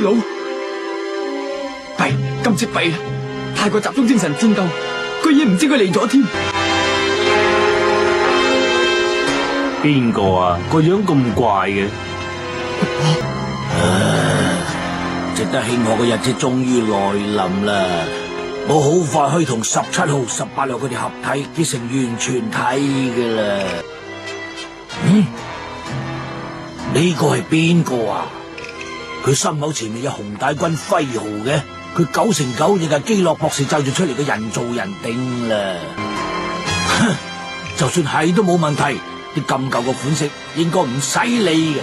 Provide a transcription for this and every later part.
佬。弊，今次弊啦！太過集中精神戰鬥，居然唔知佢嚟咗添。邊個啊？個樣咁怪嘅。值得慶賀嘅日子終於來臨啦！我好快可以同17號、18號佢哋合體，結成完全體噶啦。呢個係邊個啊？佢心口前面有紅帶軍徽號嘅，佢9成9亦係基洛博士製造出嚟嘅人造人頂啦。就算係都冇問題，啲咁舊嘅款式應該唔使理嘅。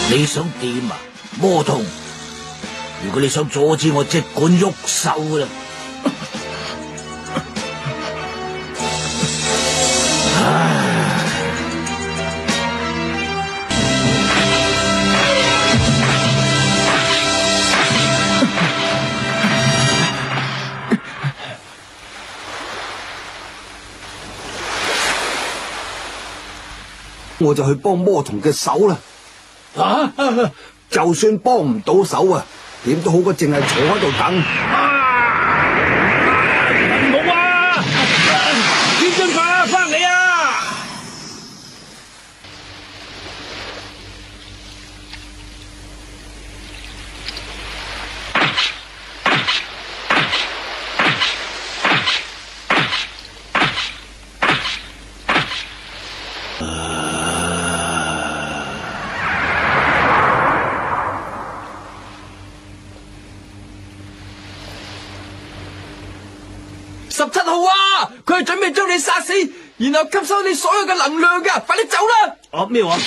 你想點啊，魔童？如果你想阻止我，即管喐手啦！我就去幫魔童嘅手啦。就算幫唔到手啊，點都好過淨係坐喺度等。唔好啊！天津快啊，翻嚟啊！17號啊！佢係準備將你殺死，然後吸收你所有嘅能量㗎，快啲走啦！哦，咩話？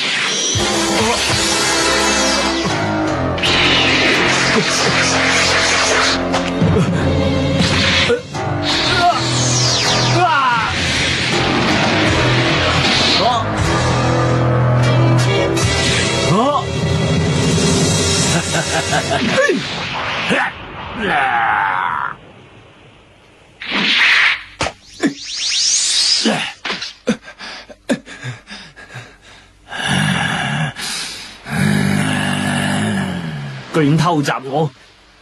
居然偷襲我，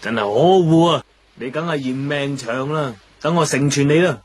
真係可惡啊！你梗係嫌命長啦，等我成全你啦！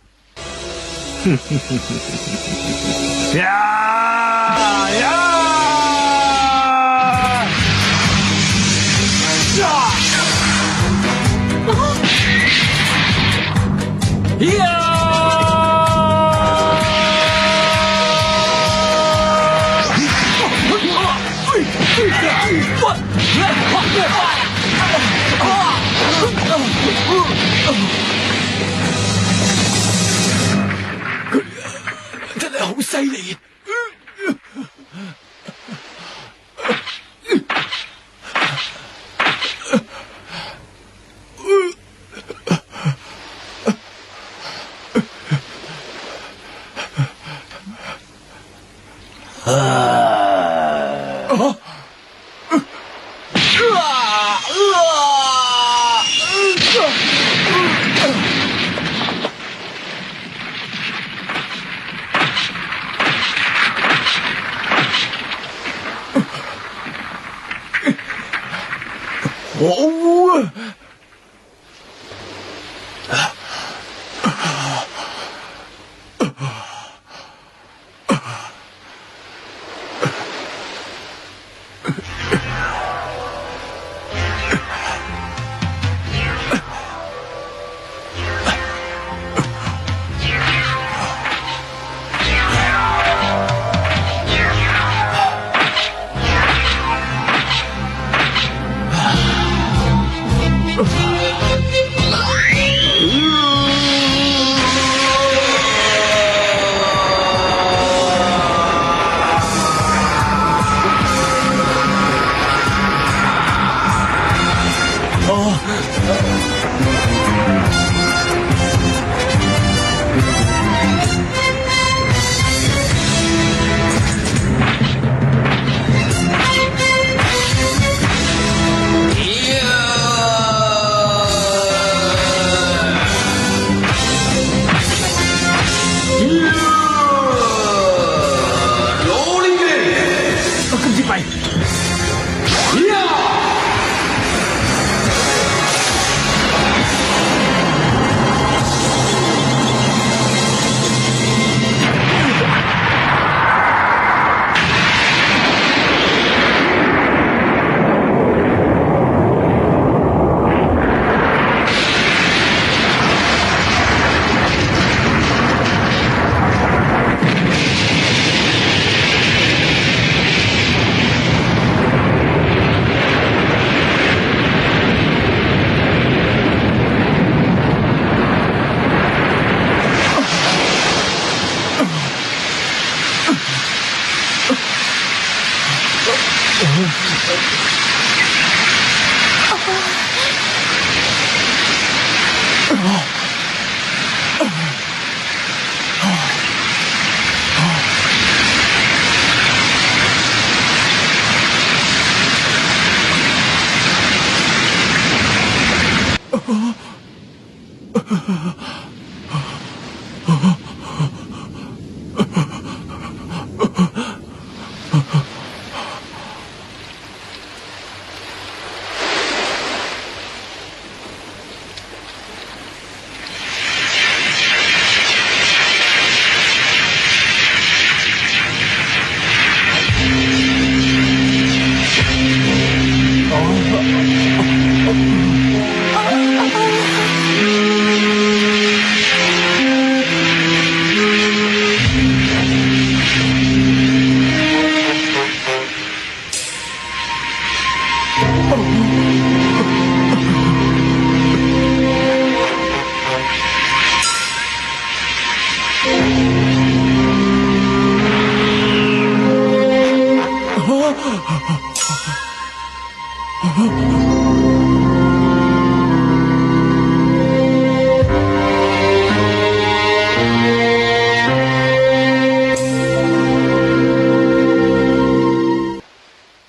真係好犀利！可惡啊！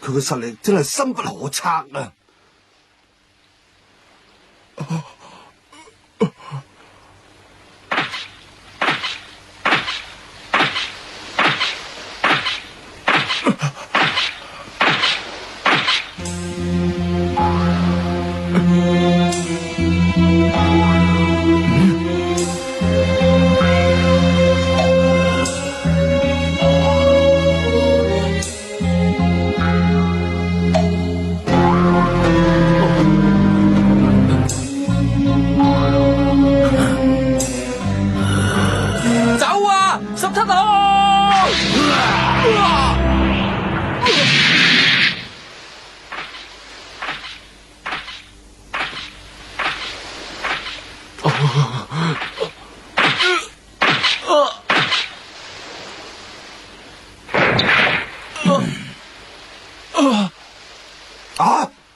佢嘅實力真係深不可測啊！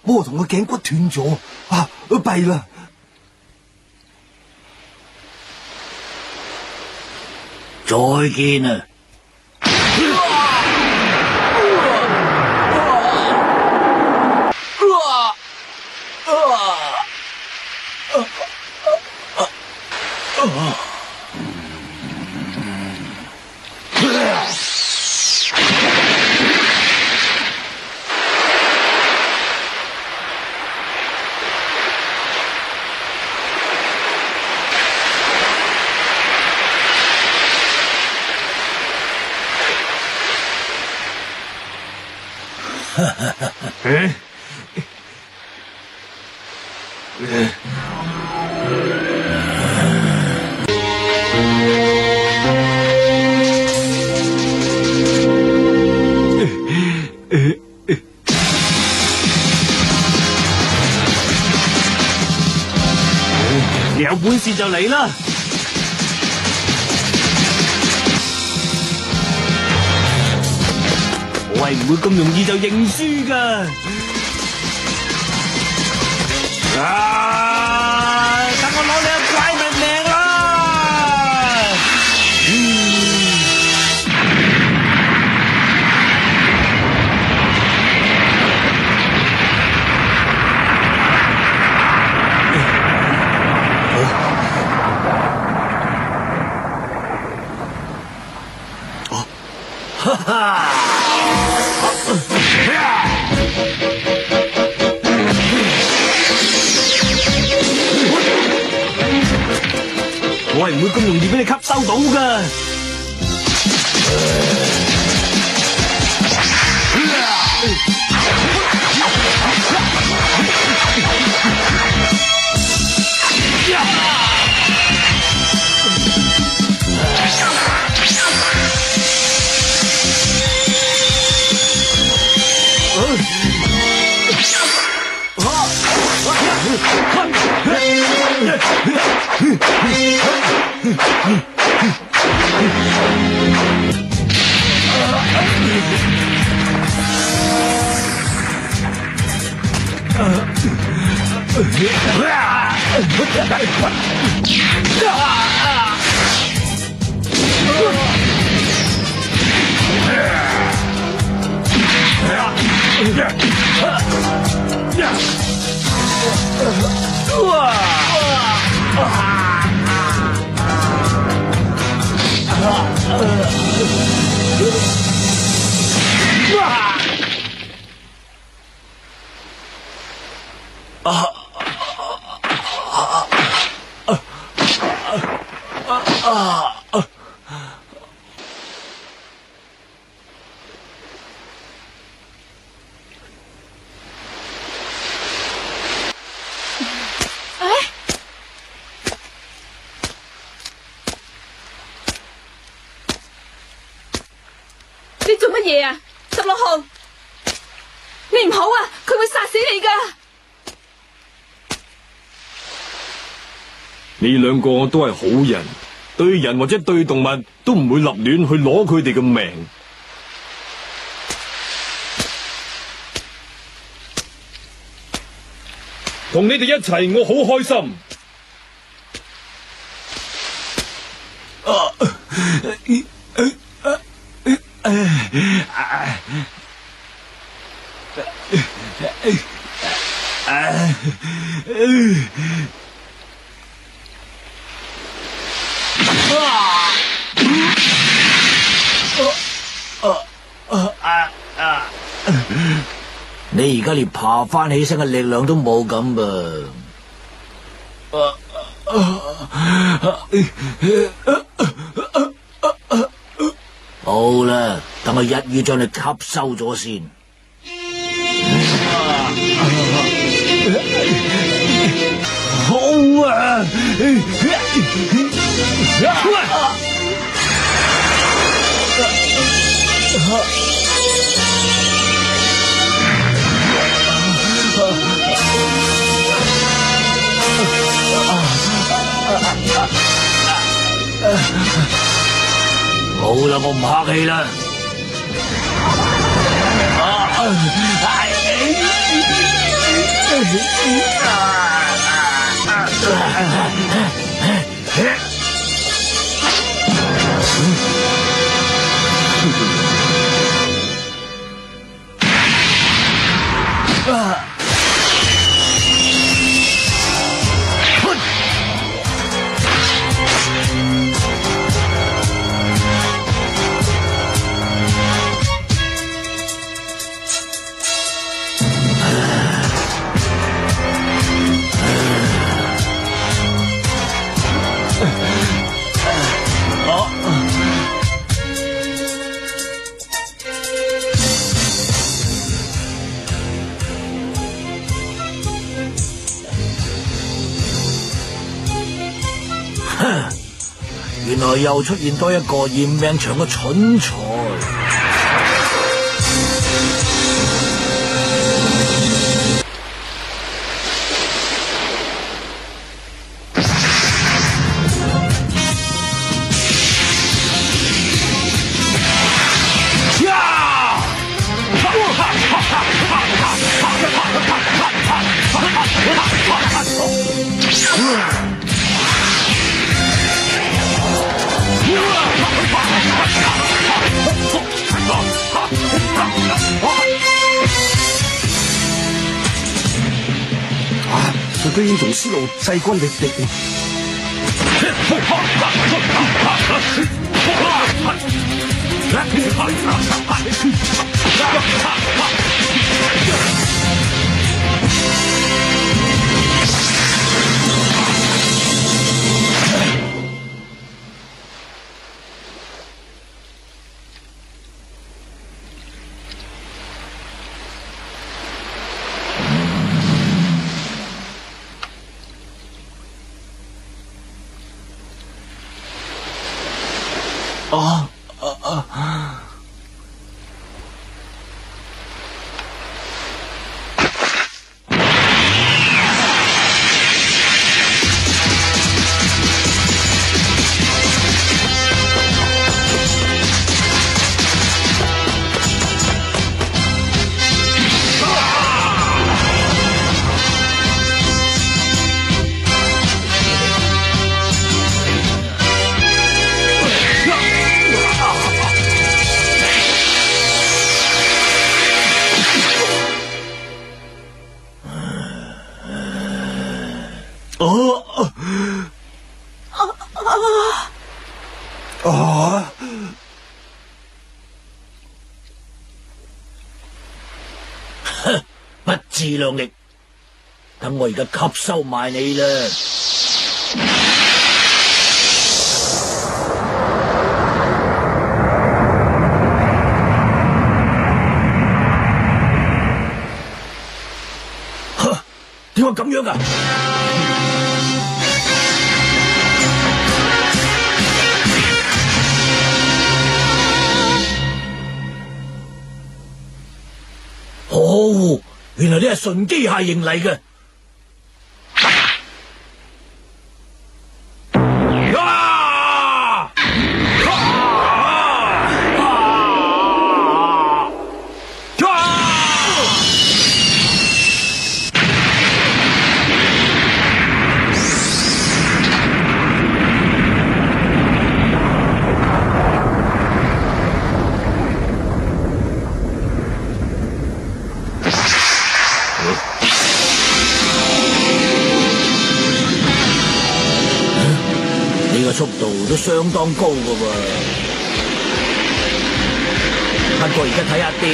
魔童嘅頸骨斷咗啊！弊啦！再見啊！你有本事就嚟啦！我係唔會咁容易就認輸噶。等我攞你個鬼命啦！哈哈！我係唔會咁容易俾你吸收到噶。你做乜嘢啊？16號，你唔好啊，佢會殺死你噶。呢兩個都係好人，對人或者對動物都唔會立亂去攞佢哋嘅命。同你哋一齊，我好開心。你而家連爬翻起身嘅力量都冇咁噃。好啦，等我一於將你吸收咗先。好啊！好啦，我唔客氣啦。原來又出現多一個驗命場嘅蠢材。佢居然同思路勢均力敵。不自量力，等我而家吸收埋你啦！點解咁樣噶？可惡！原來你係純機械型嚟嘅。速度都相當高㗎喎，不過而家睇下點。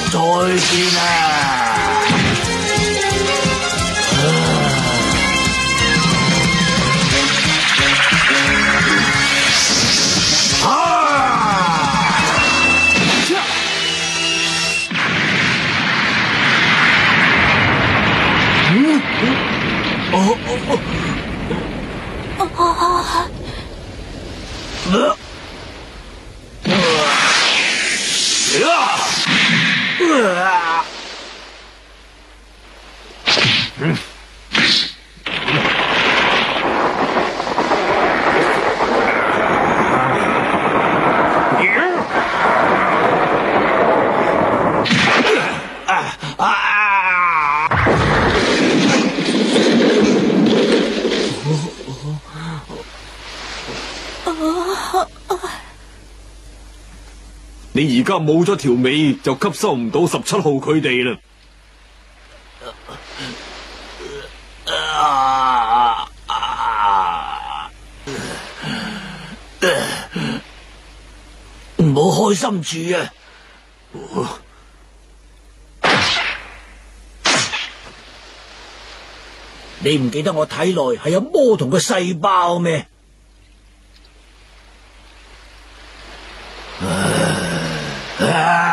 再見啦！你而家冇咗條尾，就吸收唔到17號佢哋啦。開心住啊！你唔記得我體內係有魔童嘅細胞咩？啊！